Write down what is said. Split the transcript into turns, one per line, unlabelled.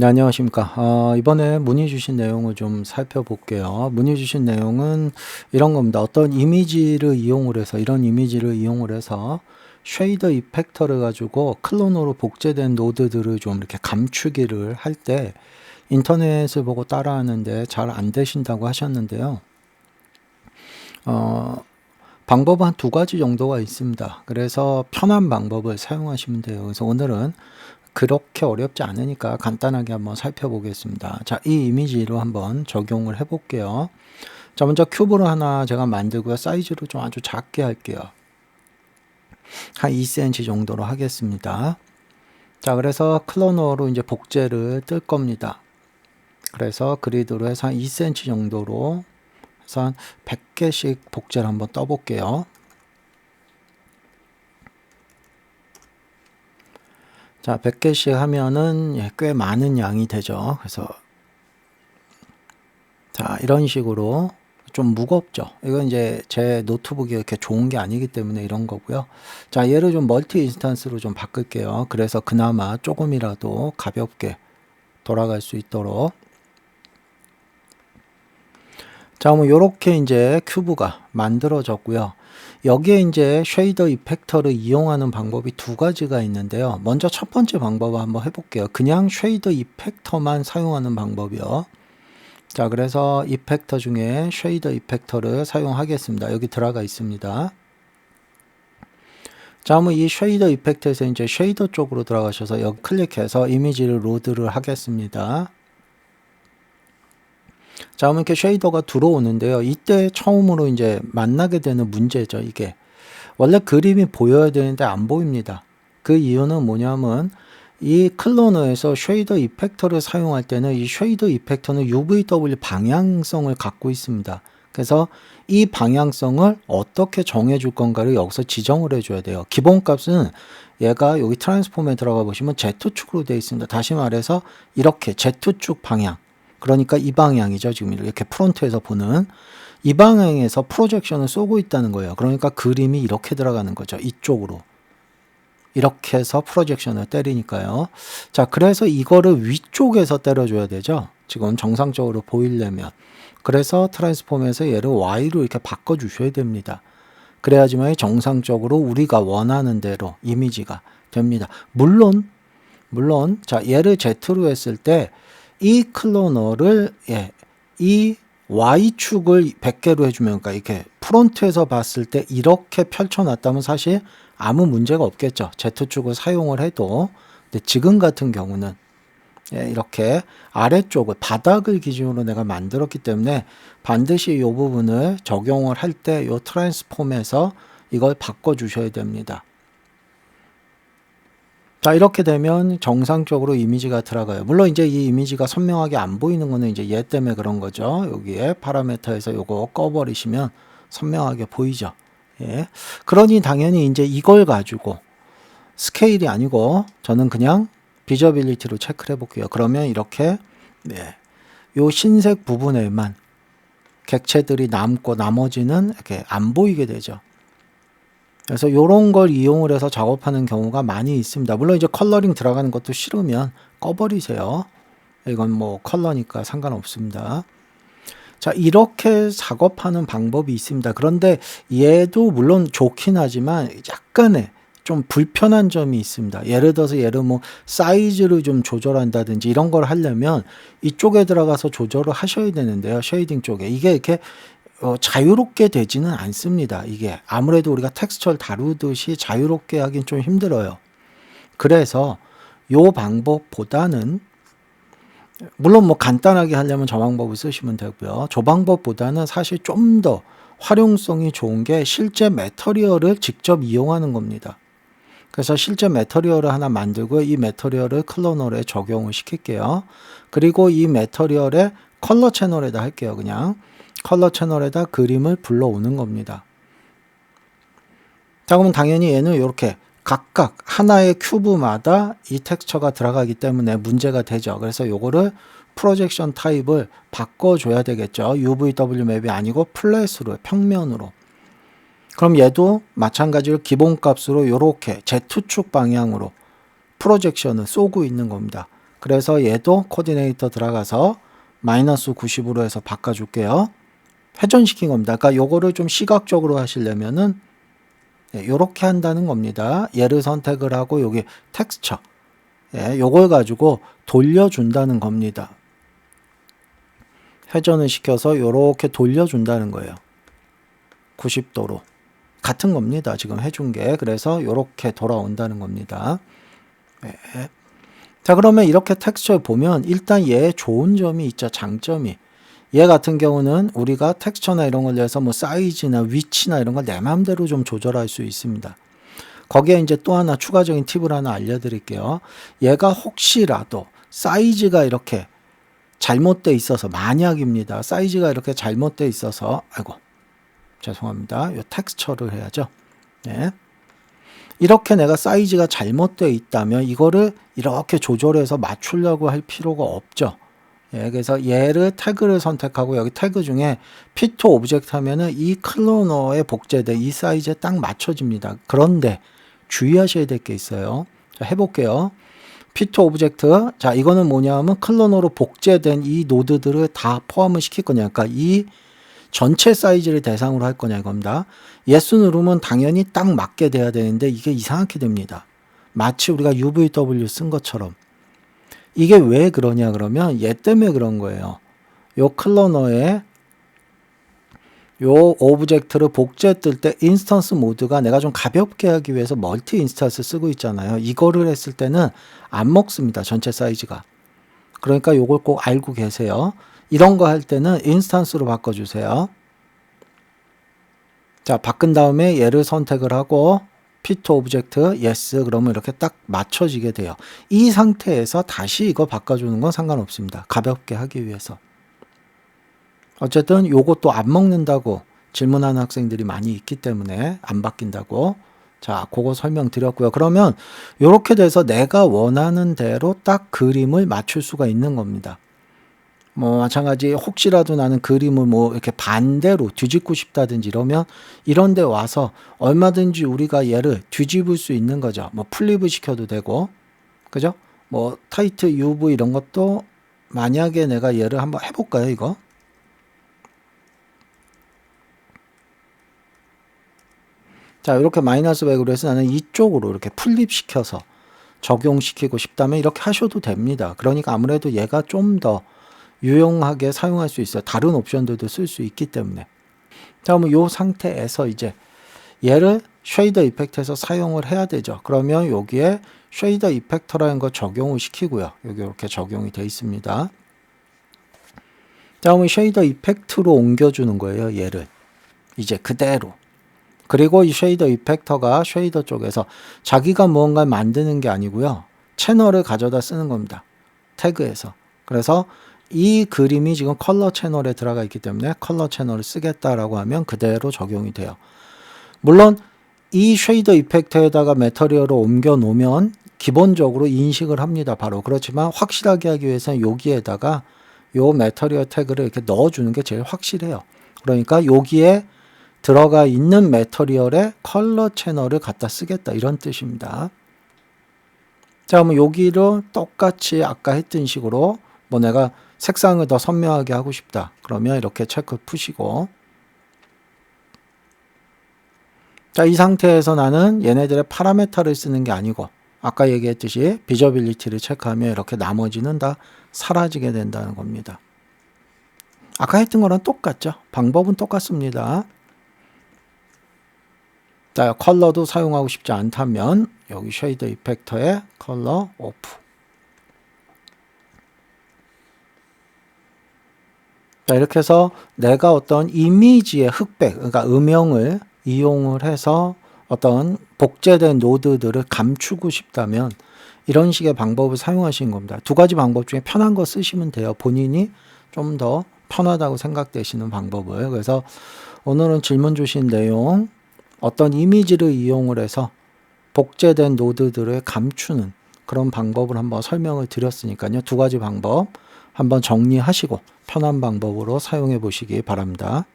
네, 안녕하십니까. 이번에 문의 주신 내용을 좀 살펴볼게요. 문의 주신 내용은 이런 겁니다. 어떤 이미지를 이용을 해서, 이런 이미지를 이용을 해서 쉐이더 이펙터를 가지고 클로너로 복제된 노드들을 좀 이렇게 감추기를 할 때 인터넷을 보고 따라하는데 잘 안 되신다고 하셨는데요. 방법은 한 두 가지 정도가 있습니다. 그래서 편한 방법을 사용하시면 돼요. 그래서 오늘은 그렇게 어렵지 않으니까 간단하게 한번 살펴보겠습니다. 자, 이 이미지로 한번 적용을 해 볼게요. 자, 먼저 큐브를 하나 제가 만들고요. 사이즈를 좀 아주 작게 할게요. 한 2cm 정도로 하겠습니다. 자, 그래서 클로너로 이제 복제를 뜰 겁니다. 그래서 그리드로 해서 한 2cm 정도로 해서 한 100개씩 복제를 한번 떠볼게요. 자, 100개씩 하면은 꽤 많은 양이 되죠. 그래서 자, 이런 식으로 좀 무겁죠. 이건 이제 제 노트북이 이렇게 좋은 게 아니기 때문에 이런 거고요. 자, 얘를 좀 멀티 인스턴스로 좀 바꿀게요. 그래서 그나마 조금이라도 가볍게 돌아갈 수 있도록. 자, 뭐 요렇게 이제 큐브가 만들어졌고요. 여기에 이제 쉐이더 이펙터를 이용하는 방법이 두 가지가 있는데요. 먼저 첫 번째 방법을 한번 해볼게요. 그냥 쉐이더 이펙터만 사용하는 방법이요. 자, 그래서 이펙터 중에 쉐이더 이펙터를 사용하겠습니다. 여기 들어가 있습니다. 자, 그러면 이 쉐이더 이펙터에서 이제 쉐이더 쪽으로 들어가셔서 여기 클릭해서 이미지를 로드를 하겠습니다. 자, 그러면 이렇게 쉐이더가 들어오는데요. 이때 처음으로 이제 만나게 되는 문제죠, 이게. 원래 그림이 보여야 되는데 안 보입니다. 그 이유는 뭐냐면 이 클로너에서 쉐이더 이펙터를 사용할 때는 이 쉐이더 이펙터는 UVW 방향성을 갖고 있습니다. 그래서 이 방향성을 어떻게 정해 줄 건가를 여기서 지정을 해줘야 돼요. 기본값은 얘가 여기 트랜스폼에 들어가 보시면 Z축으로 되어 있습니다. 다시 말해서 이렇게 Z축 방향, 그러니까 이 방향이죠. 지금 이렇게 프론트에서 보는 이 방향에서 프로젝션을 쏘고 있다는 거예요. 그러니까 그림이 이렇게 들어가는 거죠. 이쪽으로. 이렇게 해서 프로젝션을 때리니까요. 자, 그래서 이거를 위쪽에서 때려줘야 되죠. 지금 정상적으로 보이려면. 그래서 트랜스폼에서 얘를 Y로 이렇게 바꿔주셔야 됩니다. 그래야지만 정상적으로 우리가 원하는 대로 이미지가 됩니다. 물론, 자, 얘를 Z로 했을 때 이 클로너를, 이 Y축을 100개로 해주면, 그러니까 이렇게 프론트에서 봤을 때 이렇게 펼쳐놨다면 사실 아무 문제가 없겠죠. Z축을 사용을 해도. 근데 지금 같은 경우는 이렇게 아래쪽을 바닥을 기준으로 내가 만들었기 때문에 반드시 이 부분을 적용을 할 때 이 트랜스폼에서 이걸 바꿔 주셔야 됩니다. 자, 이렇게 되면 정상적으로 이미지가 들어가요. 물론 이제 이 이미지가 선명하게 안 보이는 거는 이제 얘 때문에 그런 거죠. 여기에 파라미터에서 요거 꺼버리시면 선명하게 보이죠. 예. 그러니 당연히 이제 이걸 가지고 스케일이 아니고 저는 그냥 비저빌리티로 체크를 해볼게요. 그러면 이렇게 요 흰색 부분에만 객체들이 남고 나머지는 이렇게 안 보이게 되죠. 그래서 이런 걸 이용을 해서 작업하는 경우가 많이 있습니다. 물론 이제 컬러링 들어가는 것도 싫으면 꺼버리세요. 이건 뭐 컬러니까 상관없습니다. 자, 이렇게 작업하는 방법이 있습니다. 그런데 얘도 물론 좋긴 하지만 약간의 좀 불편한 점이 있습니다. 예를 들어서 얘를 뭐 사이즈를 좀 조절한다든지 이런 걸 하려면 이쪽에 들어가서 조절을 하셔야 되는데요. 쉐이딩 쪽에. 이게 이렇게 자유롭게 되지는 않습니다. 이게 아무래도 우리가 텍스처를 다루듯이 자유롭게 하긴 좀 힘들어요. 그래서 요 방법보다는 물론 뭐 간단하게 하려면 저 방법을 쓰시면 되고요. 저 방법보다는 사실 좀 더 활용성이 좋은 게 실제 매터리얼을 직접 이용하는 겁니다. 그래서 실제 매터리얼을 하나 만들고 이 매터리얼을 클로너에 적용을 시킬게요. 그리고 이 매터리얼의 컬러 채널에다 할게요. 그냥 컬러 채널에다 그림을 불러오는 겁니다. 자, 그러면 당연히 얘는 이렇게 각각 하나의 큐브마다 이 텍스처가 들어가기 때문에 문제가 되죠. 그래서 요거를 프로젝션 타입을 바꿔줘야 되겠죠. UVW 맵이 아니고 플랫으로, 평면으로. 그럼 얘도 마찬가지로 기본값으로 이렇게 Z축 방향으로 프로젝션을 쏘고 있는 겁니다. 그래서 얘도 코디네이터 들어가서 마이너스 90으로 해서 바꿔줄게요. 회전시킨 겁니다. 그러니까 요거를 좀 시각적으로 하시려면은 요렇게 한다는 겁니다. 얘를 선택을 하고 여기 텍스처, 요걸 가지고 돌려준다는 겁니다. 회전을 시켜서 요렇게 돌려준다는 거예요. 90도로. 같은 겁니다. 지금 해준 게. 그래서 요렇게 돌아온다는 겁니다. 자, 그러면 이렇게 텍스처를 보면 일단 얘의 좋은 점이 있죠. 장점이. 얘 같은 경우는 우리가 텍스처나 이런 걸 내서 뭐 사이즈나 위치나 이런 걸 내 마음대로 좀 조절할 수 있습니다. 거기에 이제 또 하나 추가적인 팁을 하나 알려드릴게요. 얘가 혹시라도 사이즈가 이렇게 잘못돼 있어서, 만약입니다. 사이즈가 이렇게 잘못돼 있어서, 아이고, 죄송합니다. 요 텍스처를 해야죠. 네. 이렇게 내가 사이즈가 잘못되어 있다면 이거를 이렇게 조절해서 맞추려고 할 필요가 없죠. 그래서 얘를 태그를 선택하고 여기 태그 중에 fit object 하면은 이 클로너에 복제된 이 사이즈에 딱 맞춰집니다. 그런데 주의하셔야 될 게 있어요. 자, 해볼게요. fit object. 자, 이거는 뭐냐면 클로너로 복제된 이 노드들을 다 포함을 시킬 거냐. 그러니까 이 전체 사이즈를 대상으로 할 거냐 이겁니다. yes 누르면 당연히 딱 맞게 돼야 되는데 이게 이상하게 됩니다. 마치 우리가 UVW 쓴 것처럼. 이게 왜 그러냐 그러면 얘 때문에 그런 거예요. 요 클로너에 요 오브젝트를 복제 뜰 때 인스턴스 모드가 내가 좀 가볍게 하기 위해서 멀티 인스턴스 쓰고 있잖아요. 이거를 했을 때는 안 먹습니다. 전체 사이즈가. 그러니까 요걸 꼭 알고 계세요. 이런 거 할 때는 인스턴스로 바꿔주세요. 자, 바꾼 다음에 얘를 선택을 하고 fit object yes 그러면 이렇게 딱 맞춰지게 돼요. 이 상태에서 다시 이거 바꿔주는 건 상관없습니다. 가볍게 하기 위해서. 어쨌든 요것도 안 먹는다고 질문하는 학생들이 많이 있기 때문에 안 바뀐다고. 자, 그거 설명드렸고요. 그러면 이렇게 돼서 내가 원하는 대로 딱 그림을 맞출 수가 있는 겁니다. 뭐 마찬가지 혹시라도 나는 그림을 뭐 이렇게 반대로 뒤집고 싶다든지 이러면 이런 데 와서 얼마든지 우리가 얘를 뒤집을 수 있는 거죠. 뭐 플립을 시켜도 되고, 그죠? 뭐 타이트 UV 이런 것도 만약에 내가 얘를 한번 해볼까요, 이거? 자, 이렇게 마이너스 100으로 해서 나는 이쪽으로 이렇게 플립시켜서 적용시키고 싶다면 이렇게 하셔도 됩니다. 그러니까 아무래도 얘가 좀 더 유용하게 사용할 수 있어요. 다른 옵션들도 쓸 수 있기 때문에. 자, 그러면 이 상태에서 이제 얘를 쉐이더 이펙트에서 사용을 해야 되죠. 그러면 여기에 쉐이더 이펙터라는 거 적용을 시키고요. 여기 이렇게 적용이 되어 있습니다. 자, 그러면 쉐이더 이펙트로 옮겨주는 거예요. 얘를. 이제 그대로. 그리고 이 쉐이더 이펙터가 쉐이더 쪽에서 자기가 무언가를 만드는 게 아니고요. 채널을 가져다 쓰는 겁니다. 태그에서. 그래서 이 그림이 지금 컬러 채널에 들어가 있기 때문에 컬러 채널을 쓰겠다라고 하면 그대로 적용이 돼요. 물론 이 쉐이더 이펙터에다가 매터리얼을 옮겨 놓으면 기본적으로 인식을 합니다. 바로. 그렇지만 확실하게 하기 위해서는 여기에다가 요 매터리얼 태그를 이렇게 넣어주는 게 제일 확실해요. 그러니까 여기에 들어가 있는 매터리얼에 컬러 채널을 갖다 쓰겠다 이런 뜻입니다. 자, 그러면 여기를 똑같이 아까 했던 식으로 뭐 내가 색상을 더 선명하게 하고 싶다. 그러면 이렇게 체크 푸시고, 자, 이 상태에서 나는 얘네들의 파라메터를 쓰는 게 아니고 아까 얘기했듯이 비저빌리티를 체크하면 이렇게 나머지는 다 사라지게 된다는 겁니다. 아까 했던 거랑 똑같죠? 방법은 똑같습니다. 자, 컬러도 사용하고 싶지 않다면 여기 쉐이더 이펙터에 컬러 오프. 자, 이렇게 해서 내가 어떤 이미지의 흑백, 그러니까 음영을 이용을 해서 어떤 복제된 노드들을 감추고 싶다면 이런 식의 방법을 사용하시는 겁니다. 두 가지 방법 중에 편한 거 쓰시면 돼요. 본인이 좀 더 편하다고 생각되시는 방법을. 그래서 오늘은 질문 주신 내용, 어떤 이미지를 이용을 해서 복제된 노드들을 감추는 그런 방법을 한번 설명을 드렸으니까요. 두 가지 방법 한번 정리하시고 편한 방법으로 사용해 보시기 바랍니다.